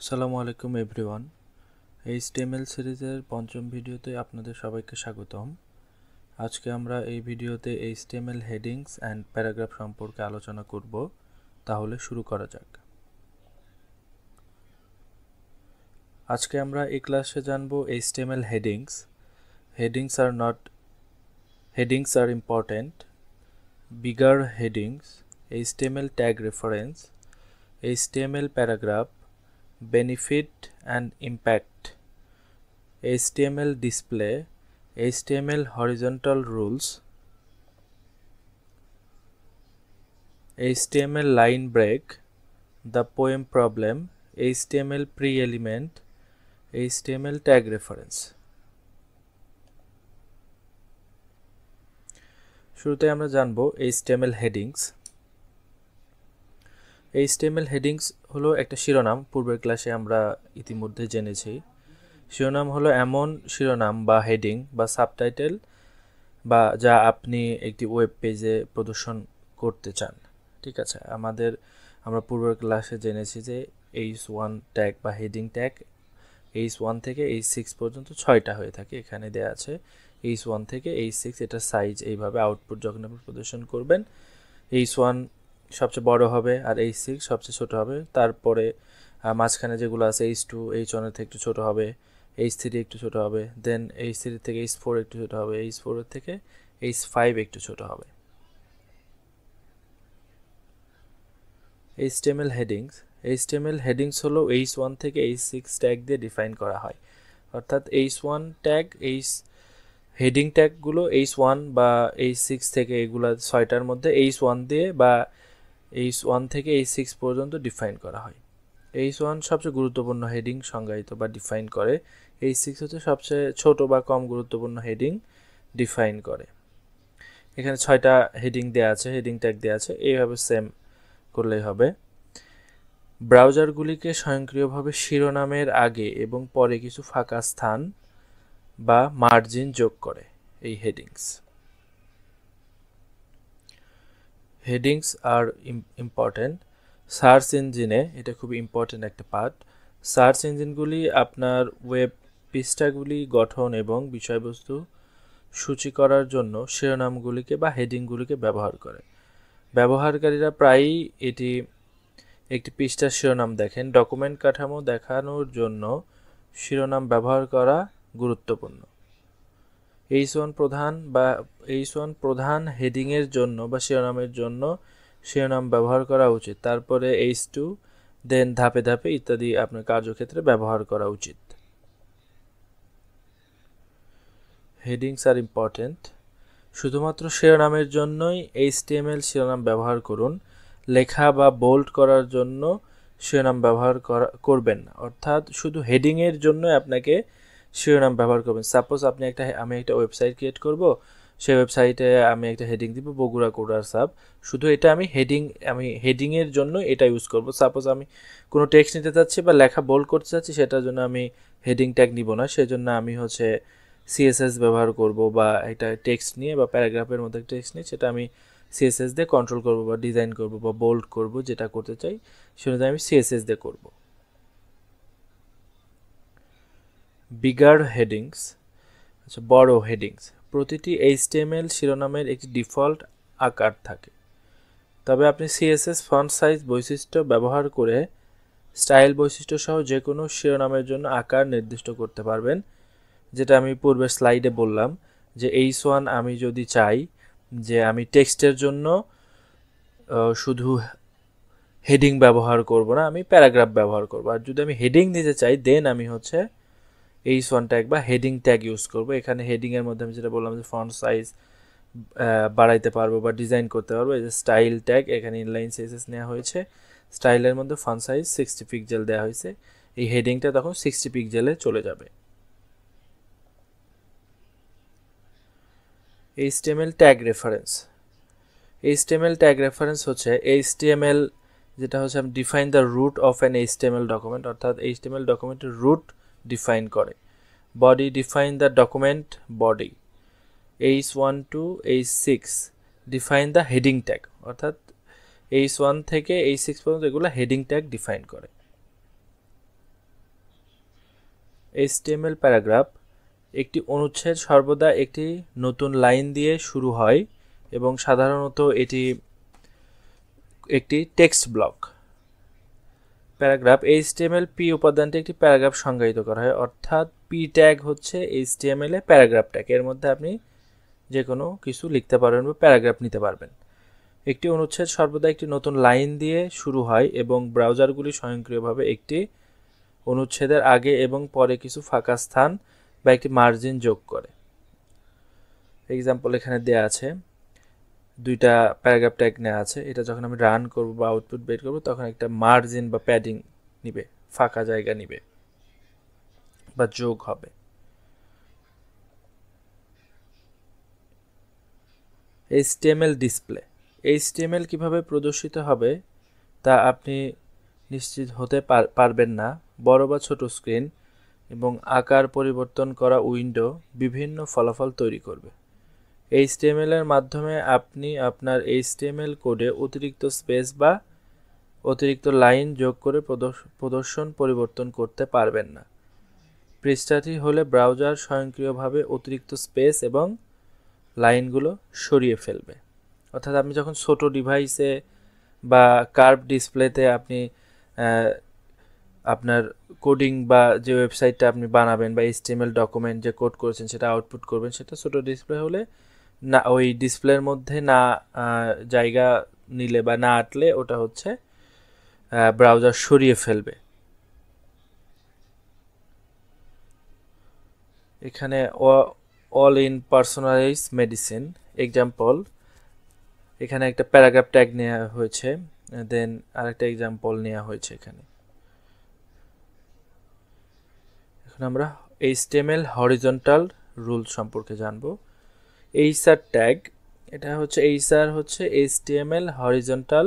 আসসালামু আলাইকুম everyone. HTML সিরিজের পঞ্চম ভিডিওতে আপনাদের সবাইকে স্বাগতম। আজকে আমরা এই ভিডিওতে এইচটিএমএল হেডিংস অ্যান্ড প্যারাগ্রাফ সম্পর্কে আলোচনা করব। তাহলে শুরু করা যাক। আজকে আমরা এই ক্লাসে জানব এইচটিএমএল হেডিংস। হেডিংস আর important, bigger headings, HTML tag reference, HTML paragraph, benefit and impact, HTML display, HTML horizontal rules, HTML line break, the poem problem, HTML pre-element, HTML tag reference. শুরুতে আমরা জানব HTML headings. HTML headings হলো একটা শিরোনাম। পূর্বের ক্লাসে আমরা ইতিমধ্যে জেনেছি। শিরোনাম হলো এমন শিরোনাম বা হেডিং বা সাবটাইটেল বা যা আপনি একটি ওয়েব পেজে প্রদর্শন করতে চান। ঠিক আছে, আমরা পূর্বের ক্লাসে জেনেছি যে H1 ট্যাগ বা হেডিং ট্যাগ H1 থেকে H6 পর্যন্ত 6টা হয়ে থাকে। এখানে দেয়া আছে H1 থেকে H6, এটা সাইজ এইভাবে আউটপুট যখন আপনি প্রদর্শন করবেন H1 সবচেয়ে বড় হবে আর H6 সবচেয়ে ছোট হবে। তারপরে মাঝখানে যেগুলো আছে H2 H1 এর থেকে একটু ছোট হবে, H3 একটু ছোট হবে, দেন H3 থেকে H4 একটু ছোট হবে, H4 এর থেকে H5 একটু ছোট হবে। HTML হেডিংস হলো H1 থেকে H6 ট্যাগ দিয়ে ডিফাইন করা হয়। অর্থাৎ H1 ট্যাগ, হেডিং ট্যাগগুলো H1 বা H6 থেকে এগুলা 6টার মধ্যে H1 দিয়ে বা H1 থেকে H6 পর্যন্ত ডিফাইন করা হয়। H1 সবচেয়ে গুরুত্বপূর্ণ হেডিং সংজ্ঞায়িত বা ডিফাইন করে, H6 হচ্ছে সবচেয়ে ছোট বা কম গুরুত্বপূর্ণ হেডিং ডিফাইন করে। এখানে 6টা হেডিং দেওয়া আছে, হেডিং ট্যাগ দেওয়া আছে, এইভাবে সেম করলেই হবে। ব্রাউজারগুলিকে স্বয়ংক্রিয়ভাবে শিরোনামের আগে এবং পরে কিছু ফাঁকা স্থান বা মার্জিন যোগ করে এই হেডিংস আর ইম্পর্টেন্ট। সার্চ ইঞ্জিনে এটা খুব ইম্পর্টেন্ট একটা পার্ট। সার্চ ইঞ্জিনগুলি আপনার ওয়েব পৃষ্ঠাগুলি গঠন এবং বিষয়বস্তু সূচি করার জন্য শিরোনামগুলিকে বা হেডিংগুলিকে ব্যবহার করে। ব্যবহারকারীরা প্রায়ই একটি পৃষ্ঠার শিরোনাম দেখেন। ডকুমেন্ট কাঠামো দেখানোর জন্য শিরোনাম ব্যবহার করা গুরুত্বপূর্ণ। H1 প্রধান হেডিংয়ের জন্য বা শিরোনামের জন্য শিরোনাম ব্যবহার করা উচিত। তারপরে H2, দেন ধাপে ধাপে ইত্যাদি আপনার কার্যক্ষেত্রে ব্যবহার করা উচিত। হেডিংস আর ইম্পর্টেন্ট। শুধুমাত্র শিরোনামের জন্যই HTML শিরোনাম ব্যবহার করুন। লেখা বা বোল্ড করার জন্য শিরোনাম ব্যবহার করবেন না। অর্থাৎ শুধু হেডিংয়ের জন্য আপনাকে শিরোনাম ব্যবহার করবেন। সাপোজ আমি একটা ওয়েবসাইট ক্রিয়েট করব, সেই ওয়েবসাইটে আমি একটা হেডিং দিব বগুড়া কোডার সাব। শুধু এটা আমি হেডিংয়ের জন্য এটা ইউজ করব। সাপোজ আমি কোনো টেক্সট নিতে চাচ্ছি বা লেখা বোল্ড করতে চাচ্ছি, সেটার জন্য আমি হেডিং ট্যাগ নিব না। সেজন্য আমি সিএসএস ব্যবহার করব, বা একটা টেক্সট নিয়ে বা প্যারাগ্রাফের মধ্যে টেক্সট নিয়ে সেটা আমি সিএসএস দিয়ে কন্ট্রোল করব বা ডিজাইন করব বা বোল্ড করব, যেটা করতে চাই সেটা আমি সিএসএস দিয়ে করব। বিগার হেডিংস, বড় হেডিংস। প্রতিটি HTML শিরোনামের একটি ডিফল্ট আকার থাকে, তবে আপনি সিএসএস ফন্ট সাইজ বৈশিষ্ট্য ব্যবহার করে স্টাইল বৈশিষ্ট্য সহ যে কোনো শিরোনামের জন্য আকার নির্দিষ্ট করতে পারবেন। যেটা আমি পূর্বের স্লাইডে বললাম যে H1 আমি যদি চাই যে আমি টেক্সটের জন্য শুধু হেডিং ব্যবহার করব না, আমি প্যারাগ্রাফ ব্যবহার করব। আর যদি আমি হেডিং দিতে চাই, দেন আমি H1 ট্যাগ বা হেডিং ট্যাগ ইউজ করব। এখানে হেডিংয়ের মধ্যে আমি যেটা বললাম যে ফন্ট সাইজ বাড়াইতে পারবো বা ডিজাইন করতে পারবো। এই যে স্টাইল ট্যাগ, এখানে ইনলাইন সিএসএস নেওয়া হয়েছে। স্টাইলের মধ্যে ফন্ট সাইজ 60 পিক্সেল দেওয়া হয়েছে। এই হেডিংটা তখন 60 পিক্সেলে চলে যাবে। HTML tag reference. HTML tag reference হচ্ছে HTML, যেটা হচ্ছে আমি define the root of an HTML document, অর্থাৎ HTML ডকুমেন্টের রুট ডিফাইন করে। Body define the document body. H1 to H6 define the heading tag, অর্থাৎ H1 থেকে H6 পর্যন্ত এগুলো হেডিং ট্যাগ ডিফাইন করে। HTML প্যারাগ্রাফ একটি অনুচ্ছেদ সর্বদা একটি নতুন লাইন দিয়ে শুরু হয় এবং সাধারণত এটি একটি text block. Paragraph HTML P উপাদানটি একটি প্যারাগ্রাফ সংজ্ঞায়িত করা হয়, অর্থাৎ পি ট্যাগ হচ্ছে HTML এ প্যারাগ্রাফ ট্যাগ। এর মধ্যে আপনি যে কোনো কিছু লিখতে পারবেন বা প্যারাগ্রাফ নিতে পারবেন। একটি অনুচ্ছেদ সর্বদা একটি নতুন লাইন দিয়ে শুরু হয় এবং ব্রাউজারগুলি স্বয়ংক্রিয়ভাবে একটি অনুচ্ছেদের আগে এবং পরে কিছু ফাঁকা স্থান বা একটি মার্জিন যোগ করে। এক্সাম্পল এখানে দেয়া আছে, দুইটা প্যারাগ্রাফ ট্যাগ নেওয়া আছে। এটা যখন আমি রান করব বা আউটপুট বের করব তখন একটা মার্জিন বা প্যাডিং নিবে, ফাঁকা জায়গা নিবে বা যোগ হবে। HTML display. HTML কিভাবে প্রদর্শিত হবে তা আপনি নিশ্চিত হতে পারবেন না। বড় বা ছোট স্ক্রিন এবং আকার পরিবর্তন করা উইন্ডো বিভিন্ন ফলাফল তৈরি করবে। HTML এর মাধ্যমে আপনি আপনার HTML কোডে অতিরিক্ত স্পেস বা অতিরিক্ত লাইন যোগ করে প্রদর্শন পরিবর্তন করতে পারবেন না। পৃষ্ঠাটি হলে ব্রাউজার স্বয়ংক্রিয়ভাবে অতিরিক্ত স্পেস এবং লাইনগুলো সরিয়ে ফেলবে। অর্থাৎ আপনি যখন ছোট ডিভাইসে বা কার্ভ ডিসপ্লেতে আপনি আপনার কোডিং বা যে ওয়েবসাইটটা আপনি বানাবেন বা HTML ডকুমেন্ট যে কোড করেছেন সেটা আউটপুট করবেন, সেটা ছোট ডিসপ্লে হলে না ওই ডিসপ্লের মধ্যে না জায়গা নিলে বা না আটলে ওটা হচ্ছে ব্রাউজার সরিয়ে ফেলবে। এখানে all in personalize medicine example, এখানে একটা প্যারাগ্রাফ ট্যাগ নেওয়া হয়েছে, দেন আরেকটা এক্সাম্পল নেওয়া হয়েছে। এখানে এখন আমরা HTML হরিজন্টাল রুল সম্পর্কে জানবো। HR ট্যাগ, এটা হচ্ছে HR হচ্ছে HTML হরিজন্টাল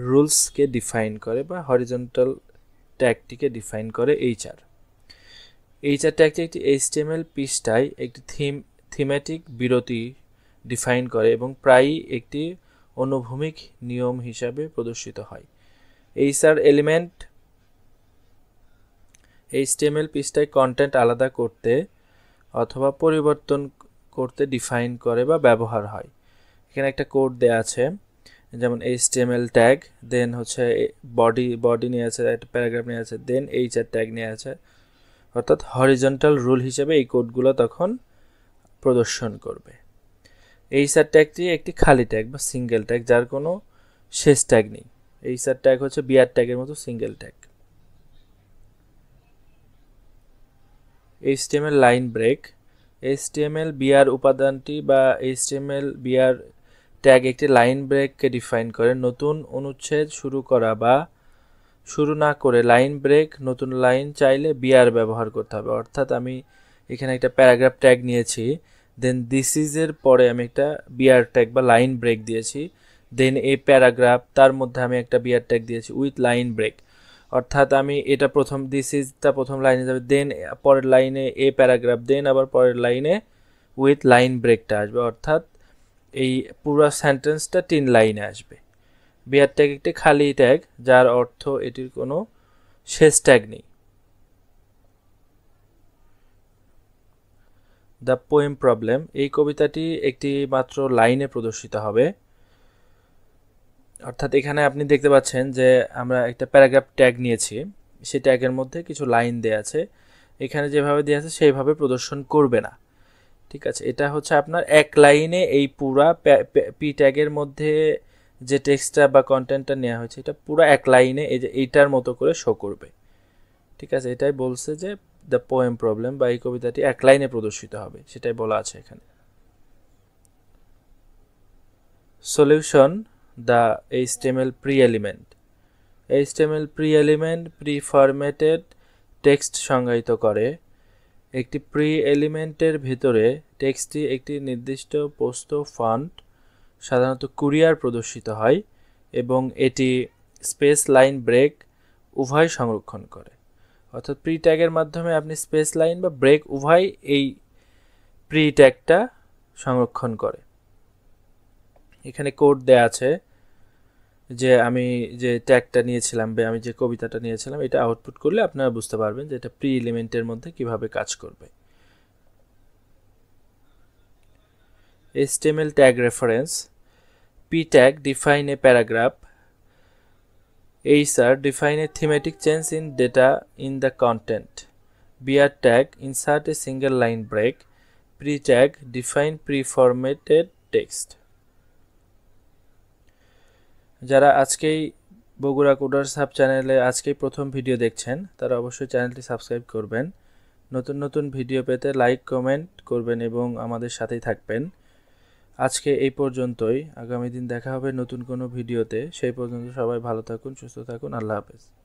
রুলসকে ডিফাইন করে বা হরিজন্টাল ট্যাগটিকে ডিফাইন করে HR ট্যাগটি একটি HTML পৃষ্ঠায় একটি থিমেটিক বিরতি ডিফাইন করে এবং প্রায়ই একটি অনুভূমিক নিয়ম হিসাবে প্রদর্শিত হয়। HR এলিমেন্ট HTML পৃষ্ঠায় কন্টেন্ট আলাদা করতে অথবা পরিবর্তন করতে ডিফাইন করে বা ব্যবহার হয়। এখানে একটা কোড দেয়া আছে, যেমন HTML ট্যাগ, দেন হচ্ছে বডি নিয়ে আছে, একটা প্যারাগ্রাফ নিয়ে আছে, দেন HR ট্যাগ নিয়ে আছে। অর্থাৎ হরিজন্টাল রুল হিসেবে এই কোডগুলো তখন প্রদর্শন করবে। HR ট্যাগটি একটি খালি ট্যাগ বা সিঙ্গেল ট্যাগ যার কোনো শেষ ট্যাগ নেই। HR ট্যাগ হচ্ছে বিআর ট্যাগের মতো single tag. HTML line break. HTML BR উপাদানটি বা HTML বিআর ট্যাগ একটি লাইন ব্রেককে ডিফাইন করে। নতুন অনুচ্ছেদ শুরু করা বা শুরু না করে লাইন ব্রেক, নতুন লাইন চাইলে বিআর ব্যবহার করতে হবে। অর্থাৎ আমি এখানে একটা প্যারাগ্রাফ ট্যাগ নিয়েছি, দেন দিস ইজ এর পরে আমি একটা বিআর ট্যাগ বা লাইন ব্রেক দিয়েছি, দেন এ প্যারাগ্রাফ, তার মধ্যে আমি একটা বিআর ট্যাগ দিয়েছি উইথ লাইন ব্রেক। অর্থাৎ আমি এটা প্রথম দিস ইজটা প্রথম লাইনে যাবে, দেন পরের লাইনে এ প্যারাগ্রাফ, দেন আবার পরের লাইনে উইথ লাইন ব্রেকটা আসবে। অর্থাৎ এই পুরো সেন্টেন্সটা 3 লাইনে আসবে। বিআর ট্যাগ একটি খালি ট্যাগ যার অর্থ এটির কোনো শেষ ট্যাগ নেই। The poem problem. এই কবিতাটি একটি মাত্র লাইনে প্রদর্শিত হবে। অর্থাৎ এখানে আপনি দেখতে পাচ্ছেন যে আমরা একটা প্যারাগ্রাফ ট্যাগ নিয়েছি, সেই ট্যাগের মধ্যে কিছু লাইন দেয়া আছে। এখানে যেভাবে দেয়া আছে সেইভাবে প্রদর্শন করবে না। ঠিক আছে, এটা হচ্ছে আপনার এক লাইনে এই পুরা পি ট্যাগের মধ্যে যে টেক্সটটা বা কন্টেন্টটা নেওয়া হয়েছে এটা পুরো এক লাইনে এই যে এইটার মতো করে শো করবে। ঠিক আছে, এটাই বলছে যে দ্য পোয়েম প্রবলেম বা এই কবিতাটি এক লাইনে প্রদর্শিত হবে, সেটাই বলা আছে এখানে। Solution, the HTML pre element. HTML pre element pre formatted text সংজ্ঞায়িত করে। একটি প্রি এলিমেন্টের ভিতরে টেক্সটটি একটি নির্দিষ্ট প্রস্থ ফন্ট, সাধারণত কুরিয়ার প্রদর্শিত হয় এবং এটি স্পেস লাইন ব্রেক উভয় সংরক্ষণ করে। অর্থাৎ প্রি ট্যাগের মাধ্যমে আপনি স্পেস লাইন বা ব্রেক উভয় এই প্রি ট্যাগটা সংরক্ষণ করে। এখানে কোড দেয়া আছে, যে আমি যে ট্যাগটা নিয়েছিলাম বা আমি যে কবিতাটা নিয়েছিলাম এটা আউটপুট করলে আপনারা বুঝতে পারবেন যে এটা প্রি এলিমেন্টের মধ্যে কিভাবে কাজ করবে। HTML tag reference. P tag define a paragraph. HR define a thematic change in data in the content. BR tag insert a single line break. Pre tag define pre-formatted text. যারা আজকেই Bogura coders hub চ্যানেলে আজকেই প্রথম video দেখছেন তারা অবশ্যই চ্যানেলটি subscribe করবেন। নতুন নতুন ভিডিও পেতে লাইক কমেন্ট করবেন এবং আমাদের সাথেই থাকবেন। আজকে এই পর্যন্তই। আগামী দিন দেখা হবে নতুন কোনো ভিডিওতে। সেই পর্যন্ত সবাই ভালো থাকুন, সুস্থ থাকুন। আল্লাহ হাফেজ।